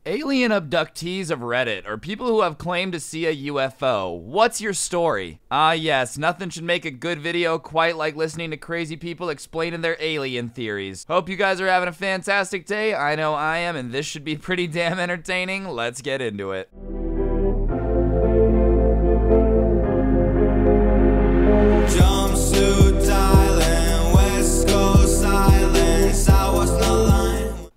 Alien abductees of Reddit, or people who have claimed to see a UFO. What's your story? Ah yes, nothing should make a good video quite like listening to crazy people explaining their alien theories. Hope you guys are having a fantastic day. I know I am, and this should be pretty damn entertaining. Let's get into it. Jumpsuit island, West Coast island, Southwest line.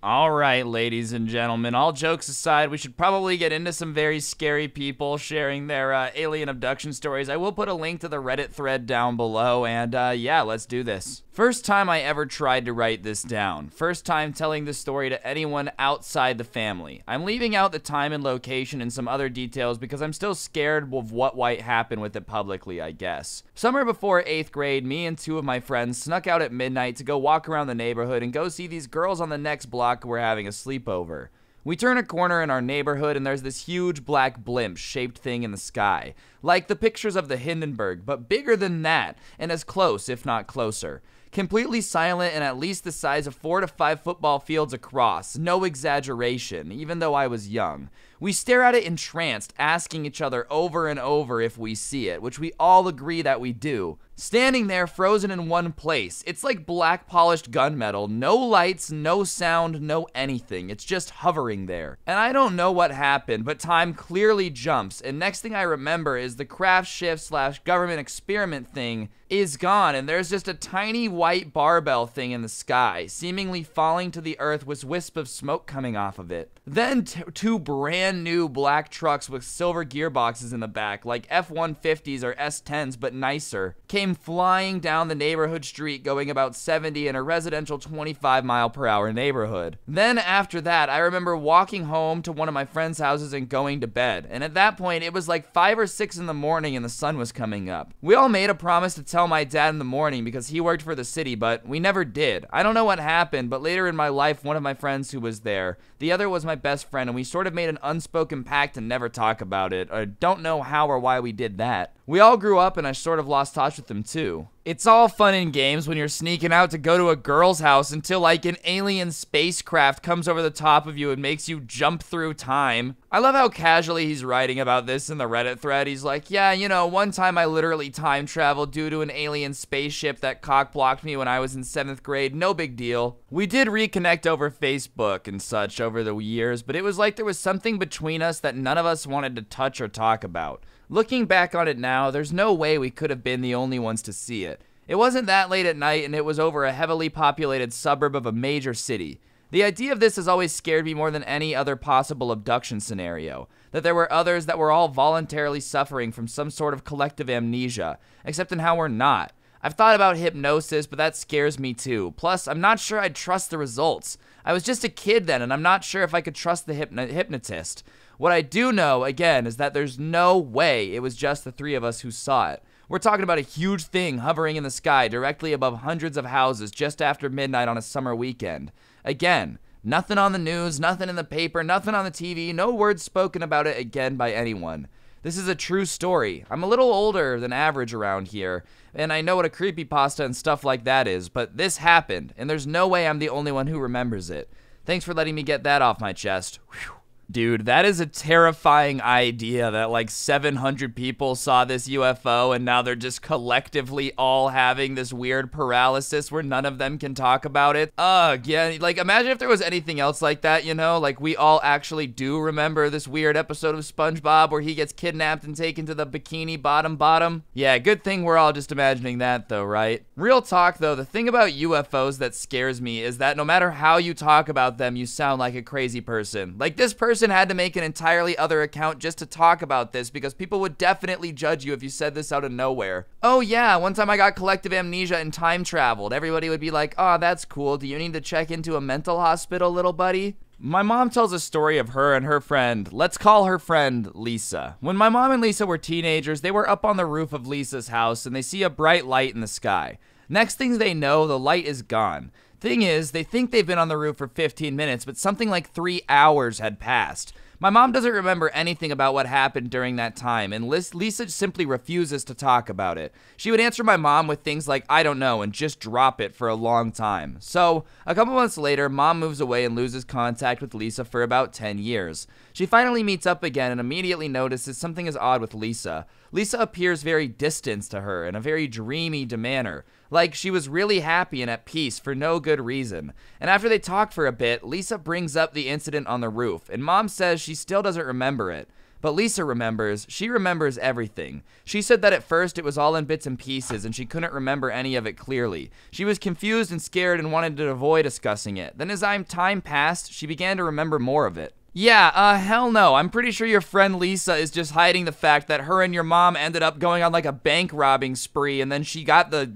Alright, ladies and gentlemen, all jokes aside, we should probably get into some very scary people sharing their alien abduction stories. I will put a link to the Reddit thread down below, and yeah, let's do this. First time I ever tried to write this down. First time telling this story to anyone outside the family. I'm leaving out the time and location and some other details because I'm still scared of what might happen with it publicly, I guess. Summer before 8th grade, me and two of my friends snuck out at midnight to go walk around the neighborhood and go see these girls on the next block who were having a sleepover. We turn a corner in our neighborhood and there's this huge black blimp-shaped thing in the sky. Like the pictures of the Hindenburg, but bigger than that, and as close, if not closer. Completely silent and at least the size of 4 to 5 football fields across. No exaggeration, even though I was young. We stare at it entranced, asking each other over and over if we see it, which we all agree that we do. Standing there frozen in one place. It's like black polished gunmetal. No lights, no sound, no anything. It's just hovering there. And I don't know what happened, but time clearly jumps. And next thing I remember is the craft shift / government experiment thing is gone. And there's just a tiny white barbell thing in the sky, seemingly falling to the earth with wisps of smoke coming off of it. Then two brand new black trucks with silver gearboxes in the back, like F-150s or S-10s, but nicer, came flying down the neighborhood street going about 70 in a residential 25-mile-per-hour neighborhood. Then after that, I remember walking home to one of my friends' houses and going to bed. And at that point, it was like 5 or 6 in the morning and the sun was coming up. We all made a promise to tell my dad in the morning because he worked for the city, but we never did. I don't know what happened, but later in my life, one of my friends who was there, the other was my best friend, and we sort of made an unspoken pact to never talk about it. I don't know how or why we did that. We all grew up and I sort of lost touch with them too. It's all fun and games when you're sneaking out to go to a girl's house until like an alien spacecraft comes over the top of you and makes you jump through time. I love how casually he's writing about this in the Reddit thread. He's like, yeah, you know, one time I literally time traveled due to an alien spaceship that cock-blocked me when I was in 7th grade. No big deal. We did reconnect over Facebook and such over the years, but it was like there was something between us that none of us wanted to touch or talk about. Looking back on it now, there's no way we could have been the only ones to see it. It wasn't that late at night and it was over a heavily populated suburb of a major city. The idea of this has always scared me more than any other possible abduction scenario. That there were others that were all voluntarily suffering from some sort of collective amnesia, except in how we're not. I've thought about hypnosis, but that scares me too. Plus, I'm not sure I'd trust the results. I was just a kid then, and I'm not sure if I could trust the hypnotist. What I do know, again, is that there's no way it was just the 3 of us who saw it. We're talking about a huge thing hovering in the sky directly above hundreds of houses just after midnight on a summer weekend. Again, nothing on the news, nothing in the paper, nothing on the TV, no words spoken about it again by anyone. This is a true story. I'm a little older than average around here, and I know what a creepypasta and stuff like that is, but this happened, and there's no way I'm the only one who remembers it. Thanks for letting me get that off my chest. Whew. Dude, that is a terrifying idea that like 700 people saw this UFO and now they're just collectively all having this weird paralysis where none of them can talk about it. Ugh, yeah, like imagine if there was anything else like that, you know? Like we all actually do remember this weird episode of SpongeBob where he gets kidnapped and taken to the Bikini Bottom. Yeah, good thing we're all just imagining that though, right? Real talk though, the thing about UFOs that scares me is that no matter how you talk about them, you sound like a crazy person. Like this person had to make an entirely other account just to talk about this because people would definitely judge you if you said this out of nowhere. Oh yeah, one time I got collective amnesia and time traveled. Everybody would be like, oh, that's cool. Do you need to check into a mental hospital, little buddy? My mom tells a story of her and her friend. Let's call her friend Lisa. When my mom and Lisa were teenagers, they were up on the roof of Lisa's house and they see a bright light in the sky. Next thing they know, the light is gone. Thing is, they think they've been on the roof for 15 minutes, but something like 3 hours had passed. My mom doesn't remember anything about what happened during that time, and Lisa simply refuses to talk about it. She would answer my mom with things like, "I don't know," and just drop it for a long time. So, a couple months later, mom moves away and loses contact with Lisa for about 10 years. She finally meets up again and immediately notices something is odd with Lisa. Lisa appears very distant to her in a very dreamy manner, like she was really happy and at peace for no good reason. And after they talk for a bit, Lisa brings up the incident on the roof, and mom says she still doesn't remember it. But Lisa remembers. She remembers everything. She said that at first it was all in bits and pieces and she couldn't remember any of it clearly. She was confused and scared and wanted to avoid discussing it. Then as time passed, she began to remember more of it. Yeah, hell no. I'm pretty sure your friend Lisa is just hiding the fact that her and your mom ended up going on like a bank robbing spree, and then she got the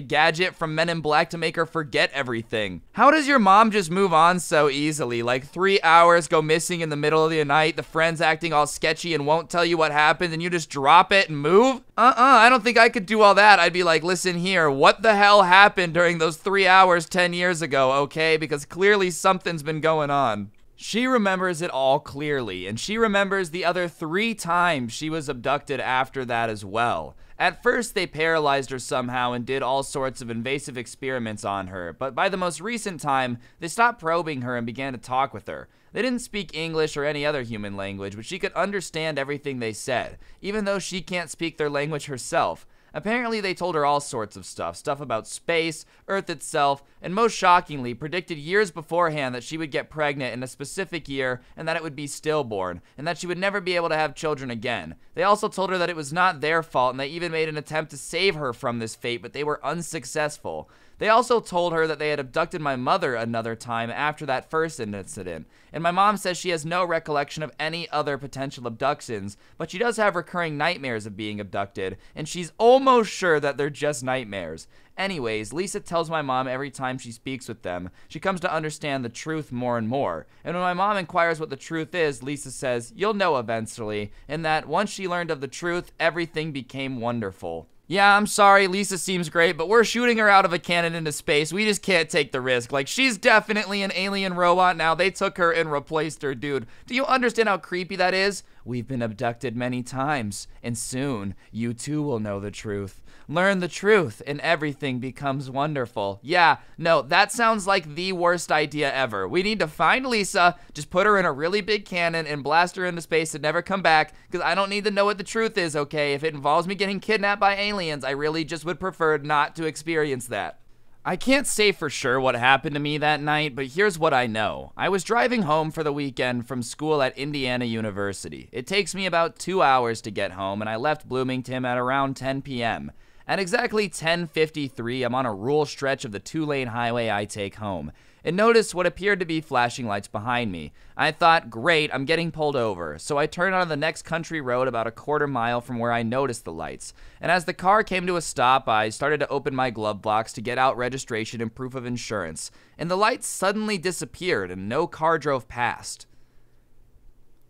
gadget from Men in Black to make her forget everything. How does your mom just move on so easily? Like 3 hours go missing in the middle of the night, the friend's acting all sketchy and won't tell you what happened, and you just drop it and move? I don't think I could do all that. I'd be like, listen here, what the hell happened during those 3 hours 10 years ago, okay? Because clearly something's been going on. She remembers it all clearly, and she remembers the other 3 times she was abducted after that as well. At first, they paralyzed her somehow and did all sorts of invasive experiments on her, but by the most recent time, they stopped probing her and began to talk with her. They didn't speak English or any other human language, but she could understand everything they said, even though she can't speak their language herself. Apparently, they told her all sorts of stuff about space, Earth itself, and most shockingly, predicted years beforehand that she would get pregnant in a specific year and that it would be stillborn, and that she would never be able to have children again. They also told her that it was not their fault, and they even made an attempt to save her from this fate, but they were unsuccessful. They also told her that they had abducted my mother another time after that first incident, and my mom says she has no recollection of any other potential abductions, but she does have recurring nightmares of being abducted, and she's almost sure that they're just nightmares. Anyways, Lisa tells my mom every time she speaks with them, she comes to understand the truth more and more. And when my mom inquires what the truth is, Lisa says, "You'll know eventually," and that once she learned of the truth, everything became wonderful. Yeah, I'm sorry, Lisa seems great, but we're shooting her out of a cannon into space. We just can't take the risk. Like, she's definitely an alien robot now. They took her and replaced her, dude. Do you understand how creepy that is? We've been abducted many times, and soon, you too will know the truth. Learn the truth, and everything becomes wonderful. Yeah, no, that sounds like the worst idea ever. We need to find Lisa, just put her in a really big cannon, and blast her into space and never come back, because I don't need to know what the truth is, okay? If it involves me getting kidnapped by aliens, I really just would prefer not to experience that. I can't say for sure what happened to me that night, but here's what I know. I was driving home for the weekend from school at Indiana University. It takes me about 2 hours to get home, and I left Bloomington at around 10 p.m. At exactly 10:53, I'm on a rural stretch of the 2-lane highway I take home, and noticed what appeared to be flashing lights behind me. I thought, great, I'm getting pulled over, so I turned onto the next country road about a quarter mile from where I noticed the lights. And as the car came to a stop, I started to open my glove box to get out registration and proof of insurance, and the lights suddenly disappeared and no car drove past.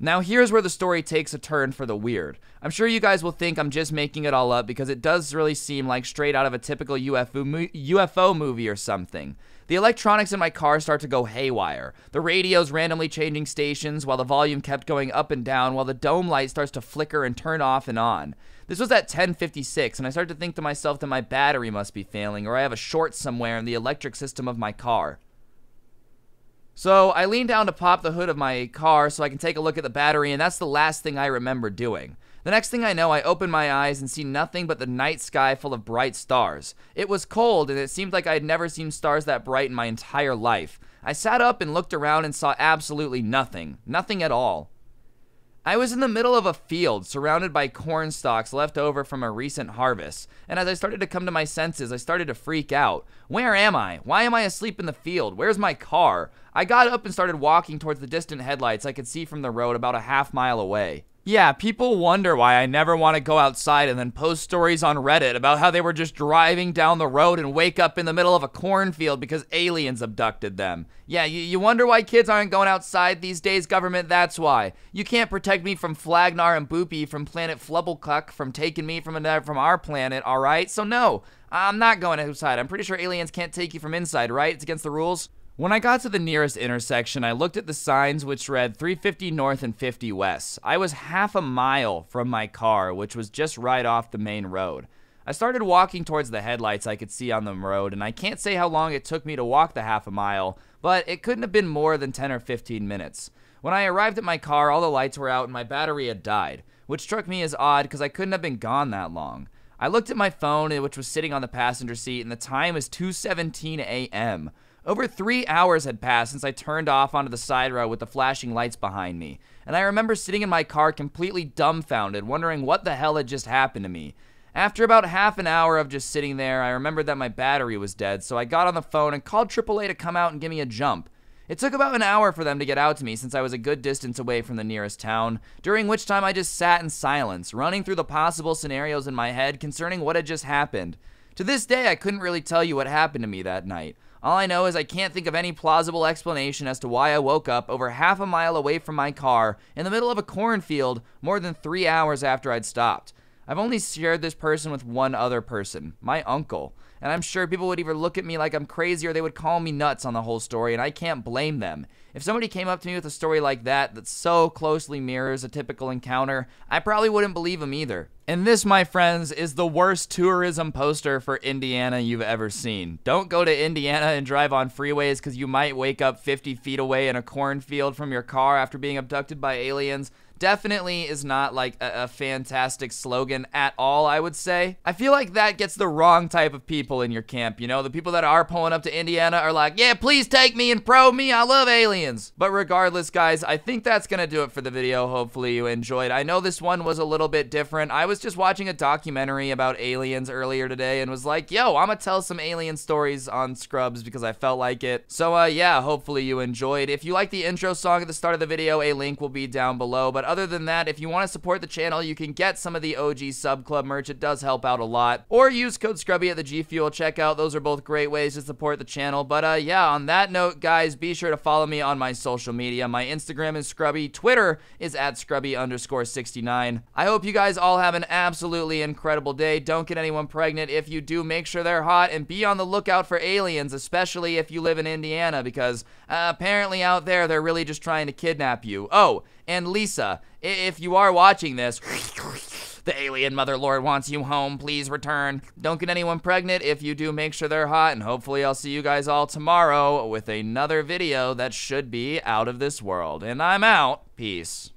Now here's where the story takes a turn for the weird. I'm sure you guys will think I'm just making it all up because it does really seem like straight out of a typical UFO movie or something. The electronics in my car start to go haywire. The radio's randomly changing stations while the volume kept going up and down while the dome light starts to flicker and turn off and on. This was at 10:56 and I started to think to myself that my battery must be failing or I have a short somewhere in the electric system of my car. So I lean down to pop the hood of my car so I can take a look at the battery, and that's the last thing I remember doing. The next thing I know, I open my eyes and see nothing but the night sky full of bright stars. It was cold, and it seemed like I had never seen stars that bright in my entire life. I sat up and looked around and saw absolutely nothing. Nothing at all. I was in the middle of a field surrounded by corn stalks left over from a recent harvest, and as I started to come to my senses, I started to freak out. Where am I? Why am I asleep in the field? Where's my car? I got up and started walking towards the distant headlights I could see from the road about a half-mile away. Yeah, people wonder why I never want to go outside and then post stories on Reddit about how they were just driving down the road and wake up in the middle of a cornfield because aliens abducted them. Yeah, you wonder why kids aren't going outside these days, government? That's why. You can't protect me from Flagnar and Boopy from planet Flubblecuck from taking me from our planet, alright? So no, I'm not going outside. I'm pretty sure aliens can't take you from inside, right? It's against the rules. When I got to the nearest intersection, I looked at the signs which read 350 north and 50 west. I was half a mile from my car, which was just right off the main road. I started walking towards the headlights I could see on the road, and I can't say how long it took me to walk the half a mile, but it couldn't have been more than 10 or 15 minutes. When I arrived at my car, all the lights were out and my battery had died, which struck me as odd because I couldn't have been gone that long. I looked at my phone, which was sitting on the passenger seat, and the time is 2:17 a.m. Over 3 hours had passed since I turned off onto the side road with the flashing lights behind me, and I remember sitting in my car completely dumbfounded, wondering what the hell had just happened to me. After about half an hour of just sitting there, I remembered that my battery was dead, so I got on the phone and called AAA to come out and give me a jump. It took about an hour for them to get out to me since I was a good distance away from the nearest town, during which time I just sat in silence, running through the possible scenarios in my head concerning what had just happened. To this day, I couldn't really tell you what happened to me that night. All I know is I can't think of any plausible explanation as to why I woke up over half a mile away from my car in the middle of a cornfield more than 3 hours after I'd stopped. I've only shared this person with one other person, my uncle, and I'm sure people would either look at me like I'm crazy or they would call me nuts on the whole story, and I can't blame them. If somebody came up to me with a story like that so closely mirrors a typical encounter, I probably wouldn't believe them either. And this, my friends, is the worst tourism poster for Indiana you've ever seen. Don't go to Indiana and drive on freeways because you might wake up 50 feet away in a cornfield from your car after being abducted by aliens. Definitely is not like a fantastic slogan at all, I would say. I feel like that gets the wrong type of people in your camp, you know? The people that are pulling up to Indiana are like, yeah, please take me and probe me, I love aliens. But regardless, guys, I think that's gonna do it for the video. Hopefully you enjoyed. I know this one was a little bit different. I was just watching a documentary about aliens earlier today and was like, yo, I'm gonna tell some alien stories on Scrubs because I felt like it. So yeah, hopefully you enjoyed. If you like the intro song at the start of the video, a link will be down below. But other than that, if you want to support the channel, you can get some of the OG Sub Club merch. It does help out a lot. Or use code Scrubby at the G Fuel checkout. Those are both great ways to support the channel. But yeah, on that note, guys, be sure to follow me on my social media. My Instagram is Scrubby. Twitter is at Scrubby_69. I hope you guys all have an absolutely incredible day. Don't get anyone pregnant. If you do, make sure they're hot and be on the lookout for aliens, especially if you live in Indiana, because apparently out there, they're really just trying to kidnap you. Oh, and Lisa, if you are watching this, the alien mother lord wants you home, please return. Don't get anyone pregnant. If you do, make sure they're hot, and hopefully I'll see you guys all tomorrow with another video that should be out of this world. And I'm out. Peace.